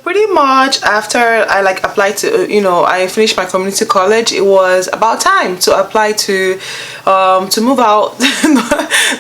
Pretty much after I like applied to, I finished my community college, it was about time to apply to move out.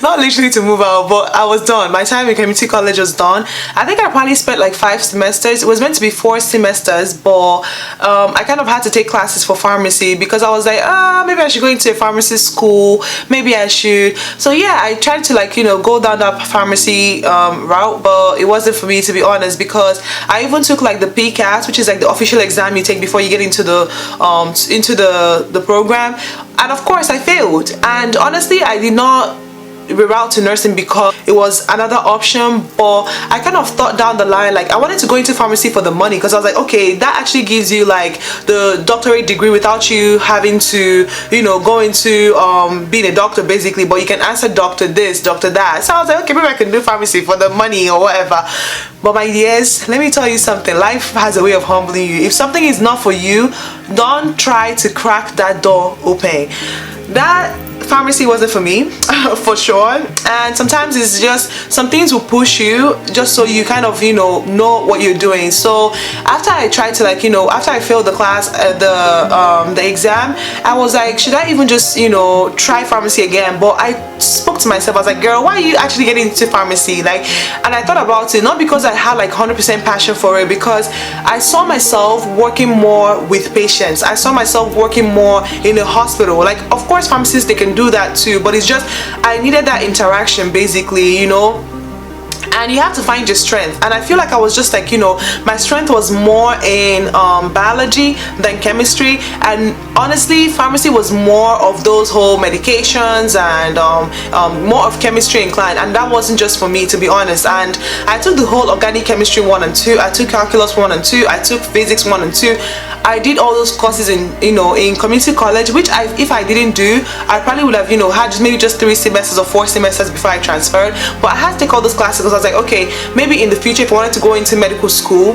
Not literally to move out, but I was done. My time in community college was done. I think I probably spent like 5 semesters. It was meant to be 4 semesters, but I kind of had to take classes for pharmacy because I was like, maybe I should go into a pharmacy school, maybe I should. So yeah, I tried to like, go down that pharmacy route, but it wasn't for me, to be honest, because I even took like the PCAT, which is like the official exam you take before you get into the program, and of course I failed. And honestly, I did not reroute to nursing because it was another option, but I kind of thought down the line like I wanted to go into pharmacy for the money, because I was like, okay, that actually gives you like the doctorate degree without you having to go into being a doctor basically, but you can answer doctor this, doctor that. So I was like, okay, maybe I can do pharmacy for the money or whatever. But my dears, let me tell you something, life has a way of humbling you. If something is not for you, don't try to crack that door open. That pharmacy wasn't for me for sure. And sometimes it's just some things will push you just so you kind of know what you're doing. So after I tried to like after I failed the class, the exam, I was like, should I even just try pharmacy again? But I spoke to myself, I was like, girl, why are you actually getting into pharmacy? Like, and I thought about it, not because I had like 100% passion for it, because I saw myself working more with patients. I saw myself working more in a hospital. Like, of course pharmacists, they can do that too, but it's just I needed that interaction basically, and you have to find your strength. And I feel like I was just like my strength was more in biology than chemistry, and honestly pharmacy was more of those whole medications and more of chemistry inclined, and that wasn't just for me, to be honest. And I took the whole organic chemistry 1 and 2, I took calculus 1 and 2, I took physics 1 and 2. I did all those courses in in community college, which if I didn't do, I probably would have had maybe just 3 semesters or 4 semesters before I transferred. But I had to take all those classes because I was like, okay, maybe in the future if I wanted to go into medical school,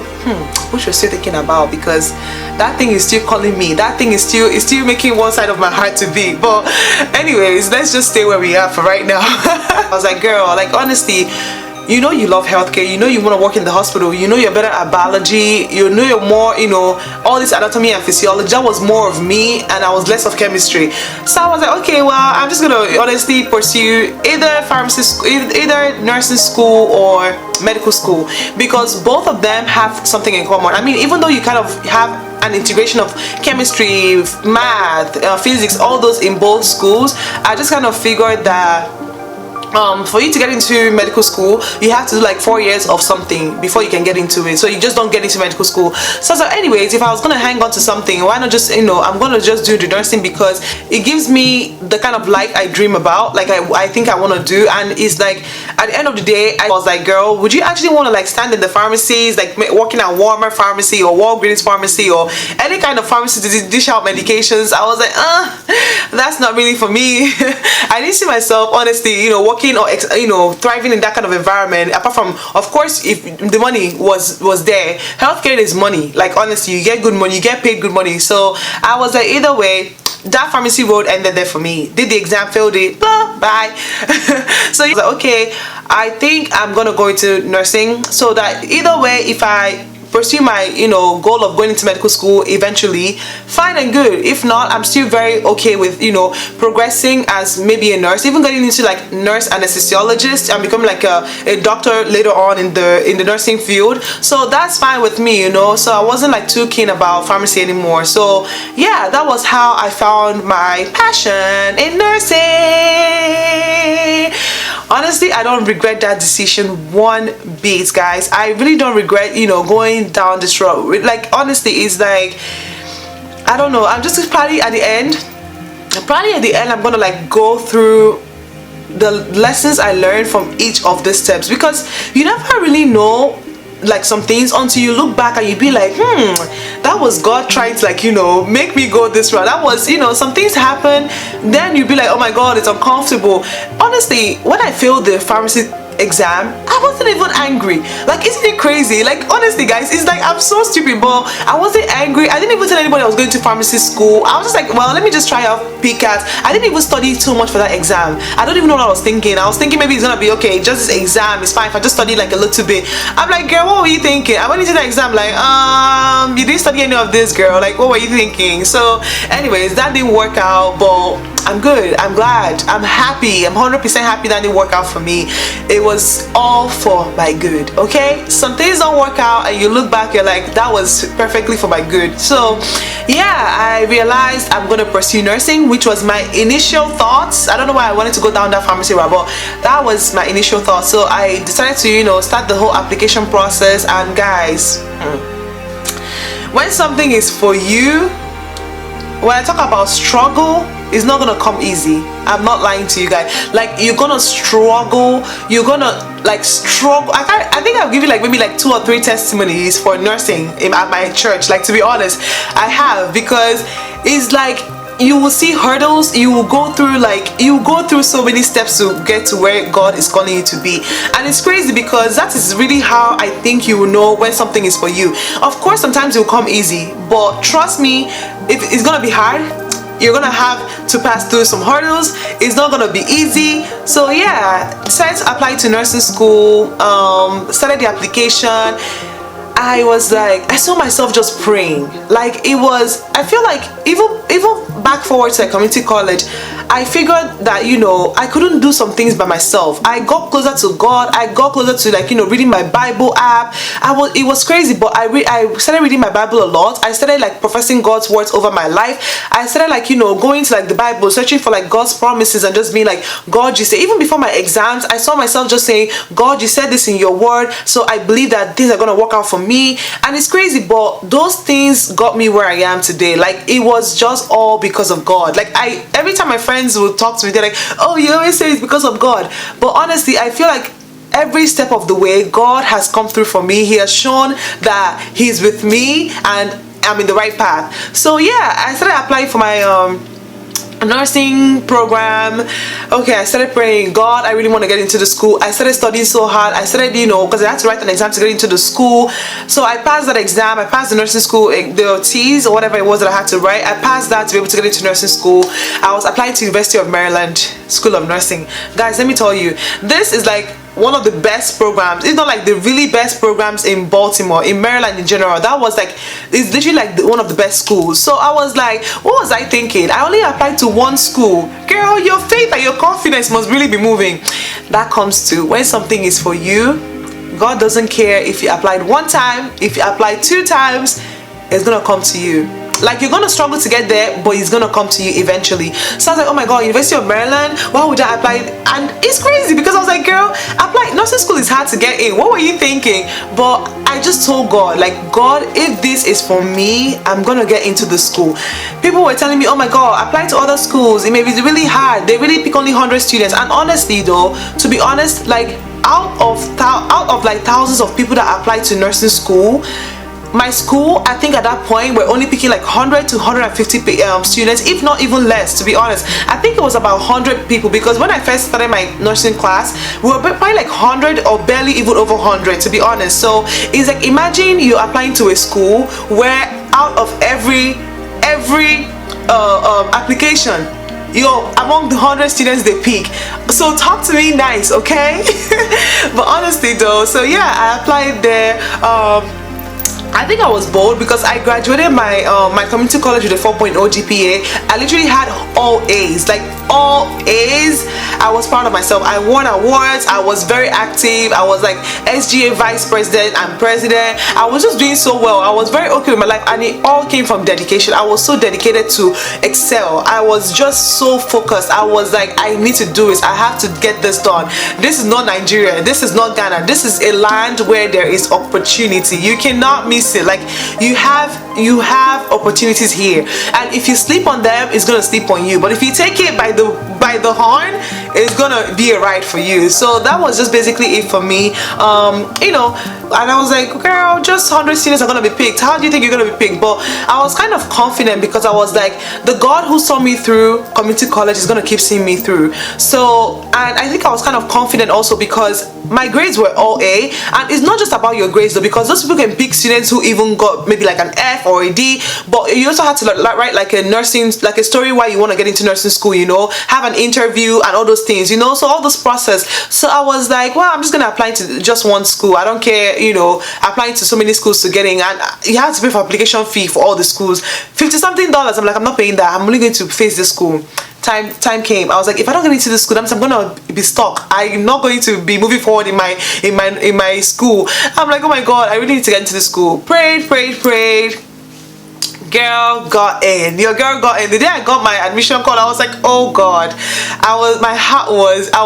which we're still thinking about, because that thing is still calling me, that thing is still making one side of my heart to beat. But anyways, let's just stay where we are for right now. I was like, girl, like honestly, you love healthcare, you want to work in the hospital, you're better at biology, you're more, all this anatomy and physiology. That was more of me, and I was less of chemistry. So I was like, okay, well, I'm just gonna honestly pursue either pharmacy school, either nursing school or medical school, because both of them have something in common. I mean, even though you kind of have an integration of chemistry, math, physics, all those in both schools, I just kind of figured that for you to get into medical school, you have to do like 4 years of something before you can get into it. So you just don't get into medical school. So anyways, if I was gonna hang on to something, why not just I'm gonna just do the nursing, because it gives me the kind of life I dream about, like I think I want to do. And it's like at the end of the day, I was like, girl, would you actually want to like stand in the pharmacies, like working at Walmart pharmacy or Walgreens pharmacy or any kind of pharmacy to dish out medications? I was like, that's not really for me. I didn't see myself honestly working or thriving in that kind of environment, apart from, of course, if the money was there. Healthcare is money, like honestly, you get good money, you get paid good money. So I was like, either way, that pharmacy road ended there for me. Did the exam, failed it, bye. So I was like, okay, I think I'm gonna go into nursing, so that either way, if I pursue my goal of going into medical school eventually, fine and good. If not, I'm still very okay with progressing as maybe a nurse, even getting into like nurse anesthesiologist and becoming like a doctor later on in the nursing field. So that's fine with me, so I wasn't like too keen about pharmacy anymore. So yeah, that was how I found my passion in nursing. Honestly, I don't regret that decision one bit, guys. I really don't regret going down this road. Like honestly, it's like, I don't know, I'm just probably at the end I'm gonna like go through the lessons I learned from each of the steps, because you never really know like some things until you look back and you be like, that was God trying to like make me go this route. That was some things happen, then you be like, oh my God, it's uncomfortable. Honestly, when I failed the pharmacy exam, I wasn't even angry. Like, isn't it crazy? Like, honestly guys, it's like I'm so stupid, but I wasn't angry. I didn't even tell anybody I was going to pharmacy school. I was just like, well, let me just try out PCAT. I didn't even study too much for that exam. I don't even know what I was thinking. I was thinking maybe it's gonna be okay, just this exam is fine if I just study like a little bit. I'm like, girl, what were you thinking? I went into the exam like, you didn't study any of this, girl. Like, what were you thinking? So anyways, that didn't work out, but I'm good. I'm glad. I'm happy. I'm 100% happy that didn't work out for me. It was all for my good. Okay, some things don't work out and you look back, you're like, that was perfectly for my good. So yeah, I realized I'm gonna pursue nursing, which was my initial thoughts. I don't know why I wanted to go down that pharmacy route, but that was my initial thoughts. So I decided to start the whole application process. And guys, when something is for you, when I talk about struggle, it's not gonna come easy. I'm not lying to you guys. Like, you're gonna struggle. You're gonna like struggle. I think I'll give you like maybe like 2 or 3 testimonies for nursing at my church. Like, to be honest, I have, because it's like you will see hurdles. You will go through so many steps to get to where God is calling you to be. And it's crazy because that is really how I think you will know when something is for you. Of course, sometimes it will come easy, but trust me, it's gonna be hard. You're gonna have to pass through some hurdles. It's not gonna be easy. So yeah, decided to apply to nursing school. Started the application. I was like, I saw myself just praying. Like, I feel like even back forward to community college, I figured that I couldn't do some things by myself. I got closer to God. I got closer to reading my Bible app. It was crazy, but I started reading my Bible a lot. I started like professing God's words over my life. I started going to the Bible, searching for God's promises, and just being like, God, you say. Even before my exams, I saw myself just saying, God, you said this in your word, so I believe that things are gonna work out for me. And it's crazy, but those things got me where I am today. Like, it was just all because of God. Like, every time my friends would talk to me, they're like, oh, you always say it's because of God. But honestly, I feel like every step of the way, God has come through for me. He has shown that He's with me and I'm in the right path. So yeah, I started applying for my nursing program. Okay, I started praying, God, I really want to get into the school. I started studying so hard. I started, because I had to write an exam to get into the school. So I passed that exam. I passed the nursing school, the T's or whatever it was that I had to write. I passed that to be able to get into nursing school. I was applying to University of Maryland School of Nursing. Guys, let me tell you, this is like one of the best programs. It's not like the really best programs in Baltimore, in Maryland in general. That was it's literally like one of the best schools. So I was like, what was I thinking? I only applied to one school. Girl, your faith and your confidence must really be moving. That comes to when something is for you. God doesn't care if you applied 1 time, if you applied 2 times, it's gonna come to you. Like, you're gonna struggle to get there, but it's gonna come to you eventually. So I was like, oh my God, University of Maryland, why would I apply? And it's crazy because I was like, girl, nursing school is hard to get in. What were you thinking? But I just told God, like, God, if this is for me, I'm gonna get into the school. People were telling me, oh my God, apply to other schools. It may be really hard. They really pick only 100 students. And honestly though, to be honest, like, out of like thousands of people that apply to nursing school, my school, I think at that point, we're only picking like 100 to 150 students, if not even less, to be honest. I think it was about 100 people, because when I first started my nursing class, we were probably like 100 or barely even over 100, to be honest. So it's like, imagine you're applying to a school where out of every application, you're among the 100 students they pick. So talk to me nice, okay? But honestly though, so yeah, I applied there. I think I was bold because I graduated my community college with a 4.0 GPA. I literally had all A's, like all A's. I was proud of myself. I won awards. I was very active. I was like SGA vice president and president. I was just doing so well. I was very okay with my life, and it all came from dedication. I was so dedicated to excel. I was just so focused. I was like, I need to do this. I have to get this done. This is not Nigeria. This is not Ghana. This is a land where there is opportunity. You cannot miss it. Like, you have opportunities here, and if you sleep on them, it's gonna sleep on you. But if you take it by the horn, it's gonna be a ride for you. So that was just basically it for me. You know, and I was like, girl, just 100 seniors are gonna be picked. How do you think you're gonna be picked? But I was kind of confident because I was like, the God who saw me through community college is gonna keep seeing me through. So, and I think I was kind of confident also because my grades were all A, and it's not just about your grades though, because those people can pick students who even got maybe like an F or a D, but you also had to write like a nursing, like a story why you want to get into nursing school, you know, have an interview and all those things, you know, so all this process. So I was like, well, I'm just gonna apply to just one school. I don't care, you know, applying to so many schools to get in, and you have to pay for application fee for all the schools, $50 something. I'm like, I'm not paying that. I'm only going to face this school. Time came. I was like, if I don't get into the school, I'm gonna be stuck. I'm not going to be moving forward in my school. I'm like, oh my God, I really need to get into the school. Prayed. Girl got in. Your girl got in. The day I got my admission call, I was like, oh God. I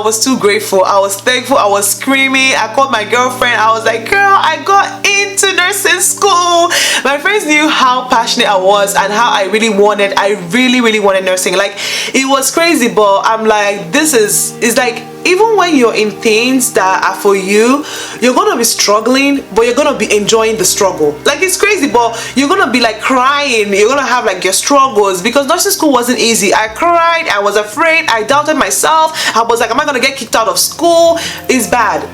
was too grateful. I was thankful. I was screaming. I called my girlfriend. I was like, girl, I got into nursing school. My friends knew how passionate I was and how I really wanted nursing. Like, it was crazy, but I'm like, it's like, even when you're in things that are for you, you're gonna be struggling, but you're gonna be enjoying the struggle. Like, it's crazy, but you're gonna be like crying. You're gonna have like your struggles, because nursing school wasn't easy. I cried. I was afraid. I doubted myself. I was like, am I gonna get kicked out of school? It's bad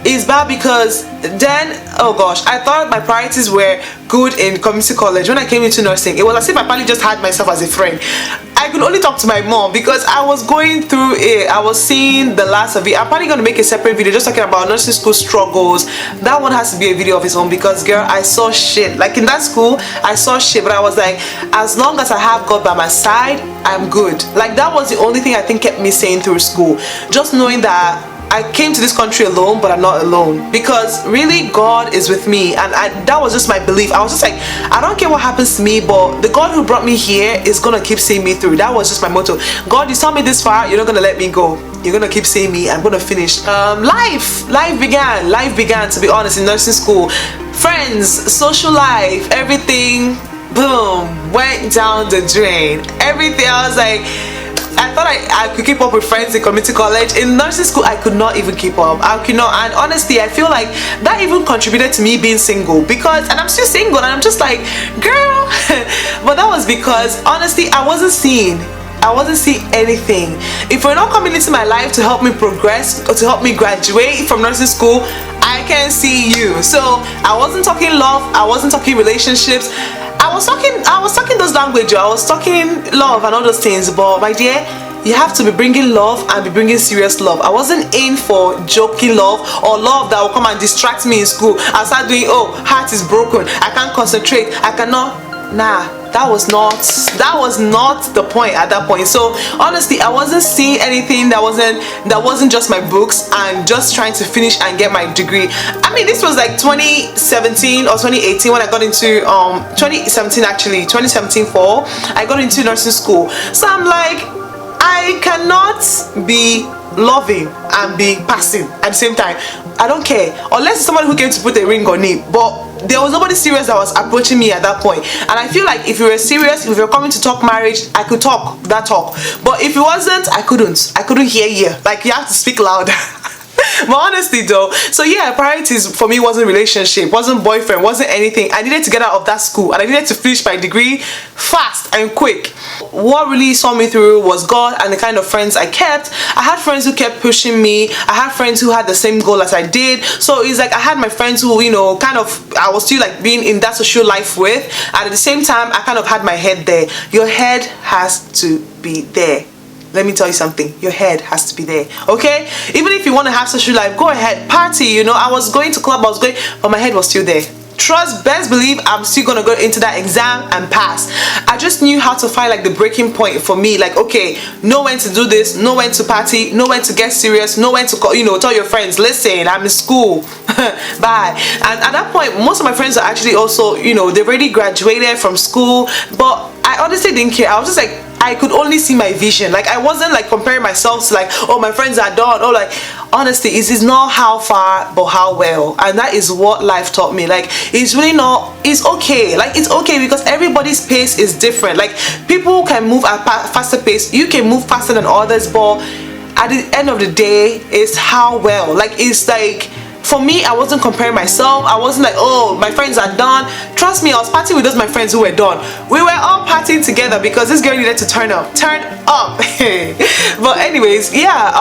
because then, oh gosh, I thought my priorities were good in community college. When I came into nursing, it was as if I probably just had myself as a friend. I could only talk to my mom because I was going through it. I was seeing the last of it. I'm probably going to make a separate video just talking about nursing school struggles. That one has to be a video of its own, because girl, I saw shit. Like, in that school, I saw shit, but I was like, as long as I have God by my side, I'm good. Like, that was the only thing I think kept me sane through school. Just knowing that I came to this country alone, but I'm not alone, because really God is with me, and that was just my belief. I was just like, I don't care what happens to me, but the God who brought me here is gonna keep seeing me through. That was just my motto. God, you saw me this far, you're not gonna let me go. You're gonna keep seeing me. I'm gonna finish. Life began, to be honest, in nursing school. Friends, social life, everything, boom, went down the drain. Everything, I was like, I thought I could keep up with friends in community college. In nursing school, I could not even keep up. I could not, and honestly, I feel like that even contributed to me being single, because, and I'm still single, and I'm just like, girl. But that was because, honestly, I wasn't seeing anything. If you're not coming into my life to help me progress or to help me graduate from nursing school, I can't see you. So I wasn't talking love, I wasn't talking relationships. I was talking those languages. I was talking love and all those things, but my dear, you have to be bringing love and be bringing serious love. I wasn't in for joking love or love that will come and distract me in school. I started doing, oh, heart is broken, I can't concentrate, I cannot. Nah, that was not the point at that point. So honestly, I wasn't seeing anything that wasn't just my books and just trying to finish and get my degree. I mean, this was like 2017 or 2018 when I got into 2017 fall, I got into nursing school. So I'm like, I cannot be loving and be passing at the same time. I don't care, unless it's someone who came to put a ring on it, but there was nobody serious that was approaching me at that point. And I feel like if you were serious, if you're coming to talk marriage, I could talk that talk, but if it wasn't, I couldn't hear you. Like, you have to speak louder. But honestly though, so yeah, priorities for me wasn't relationship, wasn't boyfriend, wasn't anything. I needed to get out of that school, and I needed to finish my degree fast and quick. What really saw me through was God and the kind of friends I kept. I had friends who kept pushing me. I had friends who had the same goal as I did. So it's like I had my friends who, you know, kind of, I was still like being in that social life with, and at the same time I kind of had my head there. Your head has to be there. Let me tell you something, your head has to be there, okay? Even if you want to have social life, go ahead, party, you know. I was going to club, but my head was still there. Trust, best believe I'm still gonna go into that exam and pass. I just knew how to find like the breaking point for me. Like, okay, know when to do this, know when to party, know when to get serious, know when to call, you know, tell your friends, listen, I'm in school. Bye. And at that point, most of my friends are actually also, you know, they've already graduated from school, but I honestly didn't care. I was just like, I could only see my vision. Like, I wasn't like comparing myself to like, oh, my friends are done, or like, honestly, it is not how far but how well. And that is what life taught me. Like, it's really not, it's okay. Like, it's okay, because everybody's pace is different. Like, people can move at faster pace, you can move faster than others, but at the end of the day is how well. Like, it's like, for me, I wasn't comparing myself. I wasn't like, oh, my friends are done. Trust me, I was partying with those my friends who were done. We were all partying together because this girl needed to turn up. But anyways, yeah,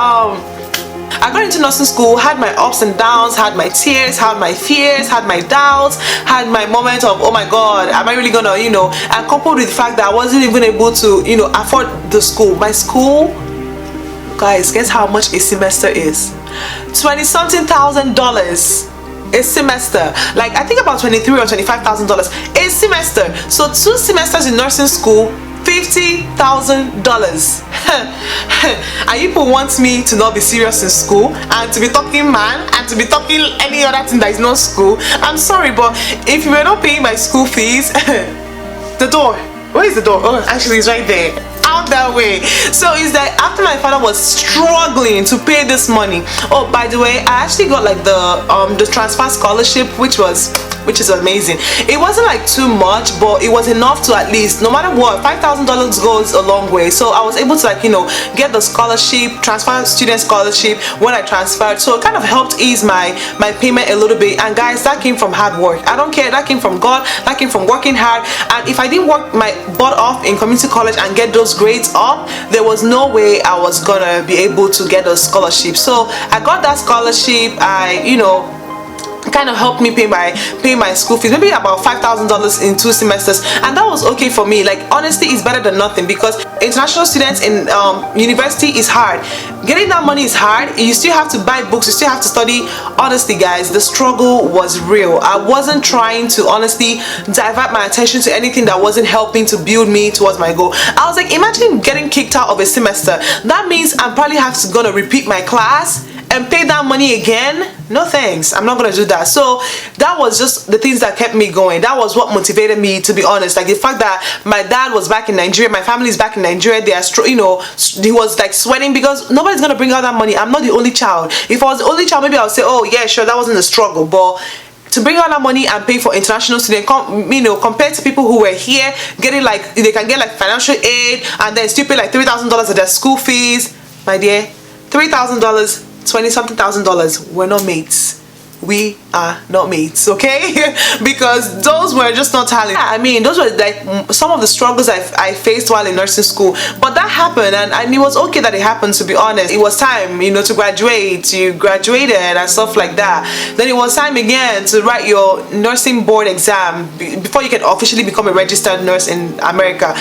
I got into nursing school, had my ups and downs, had my tears, had my fears, had my doubts, had my moment of, oh my god, am I really gonna, you know, and coupled with the fact that I wasn't even able to, you know, afford the school. My school, guys, guess how much a semester is? $20-something thousand a semester. Like, I think about $23,000 or $25,000 a semester. So 2 semesters in nursing school, $50,000. And people want me to not be serious in school and to be talking man and to be talking any other thing that is not school. I'm sorry, but if you were not paying my school fees, the door, where is the door? Oh, actually it's right there, out that way. So it's that after my father was struggling to pay this money. Oh, by the way, I actually got like the transfer scholarship, which is amazing. It wasn't like too much, but it was enough to at least, no matter what, $5,000 goes a long way. So I was able to, like, you know, get the scholarship, transfer student scholarship when I transferred. So it kind of helped ease my payment a little bit. And guys, that came from hard work. I don't care, that came from God, that came from working hard. And if I didn't work my butt off in community college and get those grades up, there was no way I was gonna be able to get a scholarship. So I got that scholarship. I, you know, kind of helped me pay my school fees, maybe about $5,000 in 2 semesters, and that was okay for me. Like, honestly, it's better than nothing, because international students in university is hard. Getting that money is hard. You still have to buy books, you still have to study. Honestly, guys, the struggle was real. I wasn't trying to honestly divert my attention to anything that wasn't helping to build me towards my goal. I was like, imagine getting kicked out of a semester. That means I'm probably gonna repeat my class and pay that money again. No thanks, I'm not gonna do that. So that was just the things that kept me going. That was what motivated me, to be honest. Like, the fact that my dad was back in Nigeria, my family is back in Nigeria, they are, you know, he was like sweating because nobody's gonna bring out that money. I'm not the only child. If I was the only child, maybe I would say, oh yeah, sure, that wasn't a struggle. But to bring out that money and pay for international students, you know, compared to people who were here getting, like, they can get like financial aid and then still pay like $3,000 of their school fees. My dear, $3,000, $20-something thousand, we're not mates. We are not mates, okay? Because those were just not talent. I mean, those were like some of the struggles I faced while in nursing school. But that happened, and it was okay that it happened, to be honest. It was time, you know, to graduate. You graduated and stuff like that. Then it was time again to write your nursing board exam before you can officially become a registered nurse in America.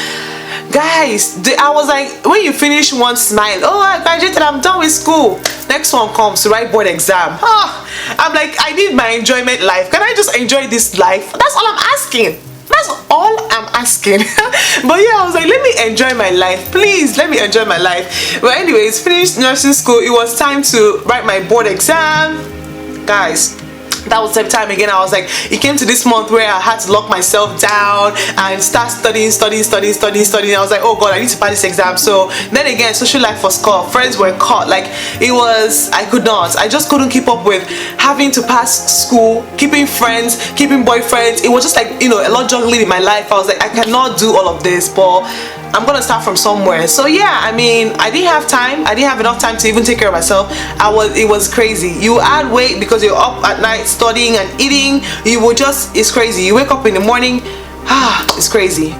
Guys, I was like, when you finish one, smile, oh, I graduated, I'm done with school. Next one comes to write board exam. I'm like, I need my enjoyment life. Can I just enjoy this life? That's all I'm asking. That's all I'm asking. But yeah, I was like, let me enjoy my life. Please, let me enjoy my life. But anyways, finished nursing school. It was time to write my board exam. Guys, that was the time again. I was like, it came to this month where I had to lock myself down and start studying. I was like, oh god, I need to pass this exam. So then again, social life was cut, friends were cut. Like, it was, I just couldn't keep up with having to pass school, keeping friends, keeping boyfriends. It was just like, you know, a lot juggling in my life. I was like, I cannot do all of this, but I'm gonna start from somewhere. So yeah, I mean, I didn't have enough time to even take care of myself. It was crazy. You add weight because you're up at night studying and eating. It's crazy. You wake up in the morning, it's crazy.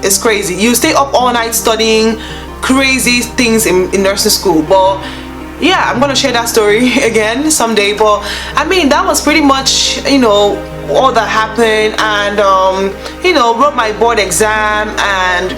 You stay up all night studying, crazy things in nursing school. But yeah, I'm gonna share that story again someday. But I mean, that was pretty much, you know, all that happened. And you know, wrote my board exam and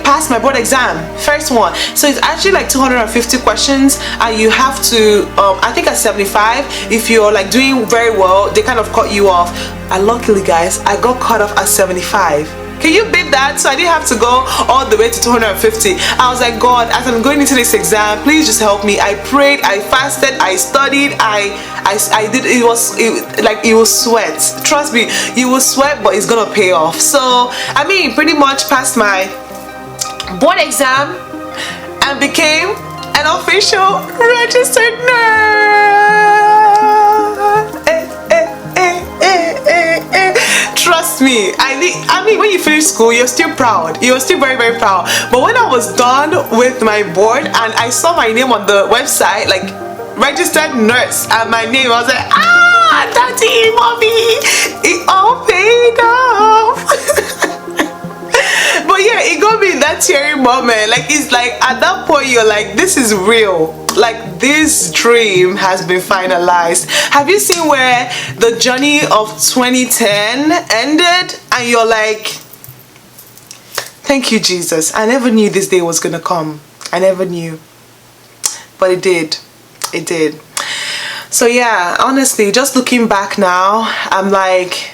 passed my board exam, first one. So it's actually like 250 questions, and you have to I think at 75, if you're like doing very well, they kind of cut you off. And luckily, guys, I got cut off at 75. Can you beat that? So I didn't have to go all the way to 250. I was like, God, as I'm going into this exam, please just help me. I prayed, I fasted, I studied, I did. It was sweat. Trust me, you will sweat, but it's gonna pay off. So I mean, pretty much passed my board exam and became an official registered nurse. trust me. I mean, when you finish school, you're still proud. You're still very, very proud. But when I was done with my board and I saw my name on the website, like registered nurse, and my name, I was like, daddy, mommy, it all paid off. But yeah, it got me in that teary moment. Like, it's like at that point you're like, this is real. Like, this dream has been finalized. Have you seen where the journey of 2010 ended and you're like, thank you, Jesus. I never knew this day was gonna come. I never knew, but it did. It did. So yeah, honestly, just looking back now, I'm like,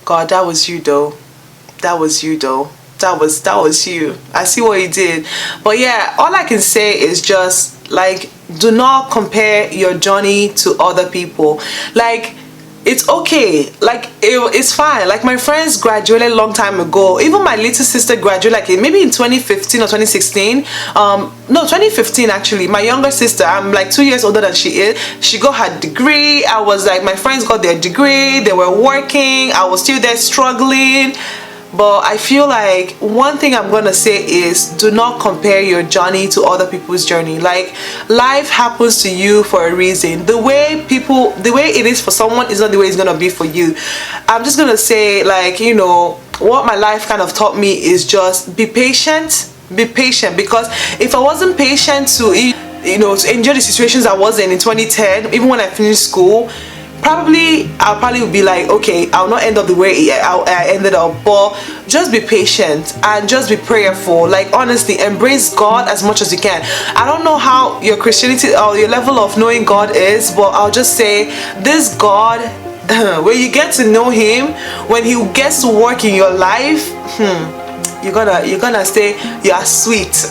God, that was you though. That was you though. That was you. I see what you did. But yeah, all I can say is just like, do not compare your journey to other people. Like, it's okay. Like, it's fine. Like, my friends graduated a long time ago. Even my little sister graduated like maybe in 2015 or 2016. No, 2015 actually. My younger sister, I'm like 2 years older than she is. She got her degree. I was like, my friends got their degree. They were working. I was still there struggling. But I feel like one thing I'm gonna say is, do not compare your journey to other people's journey. Like, life happens to you for a reason. The way it is for someone is not the way it's gonna be for you. I'm just gonna say, like, you know, what my life kind of taught me is just be patient. Be patient, because if I wasn't patient to, you know, to enjoy the situations I was in 2010, even when I finished school, I'll probably be like, okay, I'll not end up the way I ended up. But just be patient and just be prayerful. Like, honestly, embrace God as much as you can. I don't know how your Christianity or your level of knowing God is, but I'll just say this God, when you get to know him, when he gets to work in your life, you're gonna say you are sweet.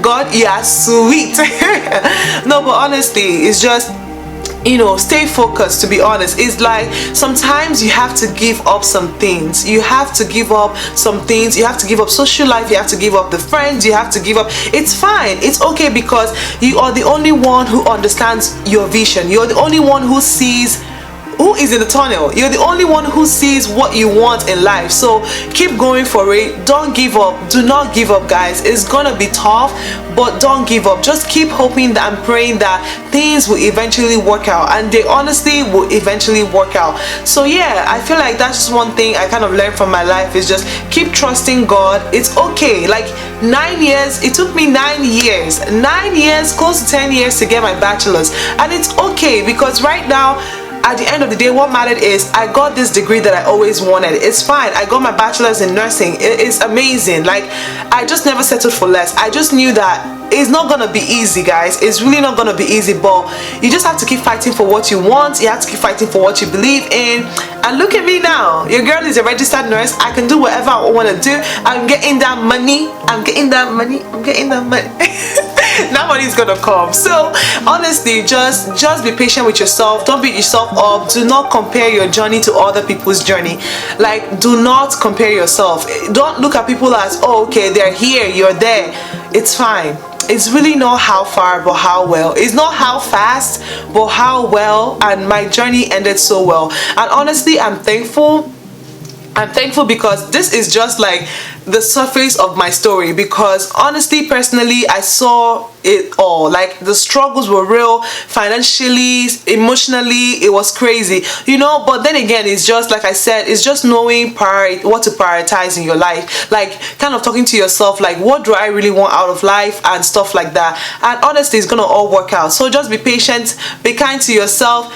God, you are sweet. No, but honestly, it's just, you know, stay focused. To be honest, it's like sometimes you have to give up some things. You have to give up some things. You have to give up social life. You have to give up the friends. You have to give up. It's fine. It's okay, because you are the only one who understands your vision. You're the only one who sees who is in the tunnel. You're the only one who sees what you want in life. So keep going for it. Don't give up. Do not give up, guys. It's gonna be tough, but don't give up. Just keep hoping that and praying that things will eventually work out, and they honestly will eventually work out. So yeah, I feel like that's just one thing I kind of learned from my life, is just keep trusting God. It's okay. Like, 9 years, it took me 9 years, close to 10 years to get my bachelor's, and it's okay, because right now, at the end of the day, what mattered is I got this degree that I always wanted. It's fine. I got my bachelor's in nursing. It's amazing. Like, I just never settled for less. I just knew that it's not gonna be easy, guys. It's really not gonna be easy, but you just have to keep fighting for what you want. You have to keep fighting for what you believe in. And look at me now. Your girl is a registered nurse. I can do whatever I want to do. I'm getting that money. I'm getting that money. That money is gonna come. So honestly, just be patient with yourself. Don't beat yourself up. Do not compare your journey to other people's journey. Like, do not compare yourself. Don't look at people as, oh, okay, they're here, you're there. It's fine. It's really not how far, but how well. It's not how fast, but how well. And my journey ended so well. And honestly, I'm thankful. I'm thankful because this is just like the surface of my story, because honestly, personally, I saw it all. Like, the struggles were real, financially, emotionally, it was crazy, you know. But then again, it's just like I said, it's just knowing what to prioritize in your life, like kind of talking to yourself, like, what do I really want out of life, and stuff like that. And honestly, it's gonna all work out. So just be patient, be kind to yourself,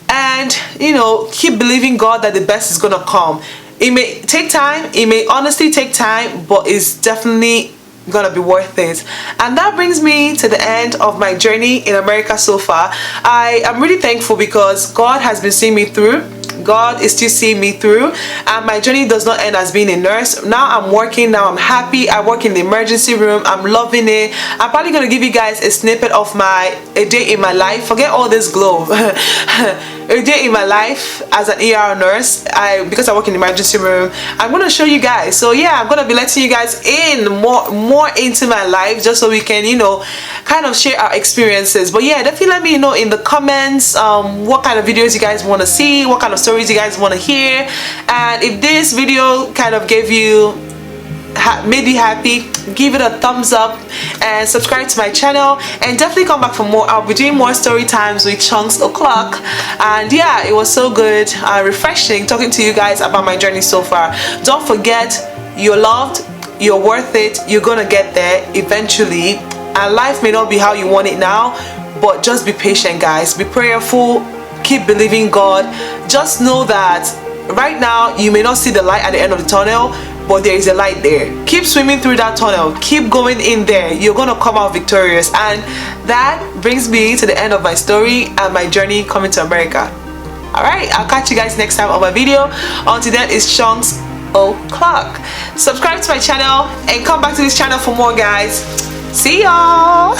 and, you know, keep believing God that the best is gonna come. It may take time, it may honestly take time, but it's definitely gonna be worth it. And that brings me to the end of my journey in America so far. I am really thankful because God has been seeing me through. God is still seeing me through, and my journey does not end as being a nurse. Now I'm working, now I'm happy. I work in the emergency room. I'm loving it. I'm probably gonna give you guys a snippet of a day in my life. Forget all this glow. a day in my life as an ER nurse. Because I work in the emergency room, I'm gonna show you guys. So yeah, I'm gonna be letting you guys in more into my life, just so we can, you know, kind of share our experiences. But yeah, definitely let me know in the comments what kind of videos you guys want to see, what kind of stories you guys want to hear, and if this video kind of gave you made you happy, give it a thumbs up and subscribe to my channel, and definitely come back for more. I'll be doing more story times with ChonksO'Clock, and yeah, it was so good and refreshing talking to you guys about my journey so far. Don't forget, you're loved, you're worth it, you're gonna get there eventually, and life may not be how you want it now, but just be patient, guys. Be prayerful, keep believing God. Just know that right now you may not see the light at the end of the tunnel, but there is a light there. Keep swimming through that tunnel, keep going in there. You're gonna come out victorious. And that brings me to the end of my story and my journey coming to America. Alright, I'll catch you guys next time on my video. Until then, it's ChonksO'Clock. Subscribe to my channel and come back to this channel for more, guys. See y'all.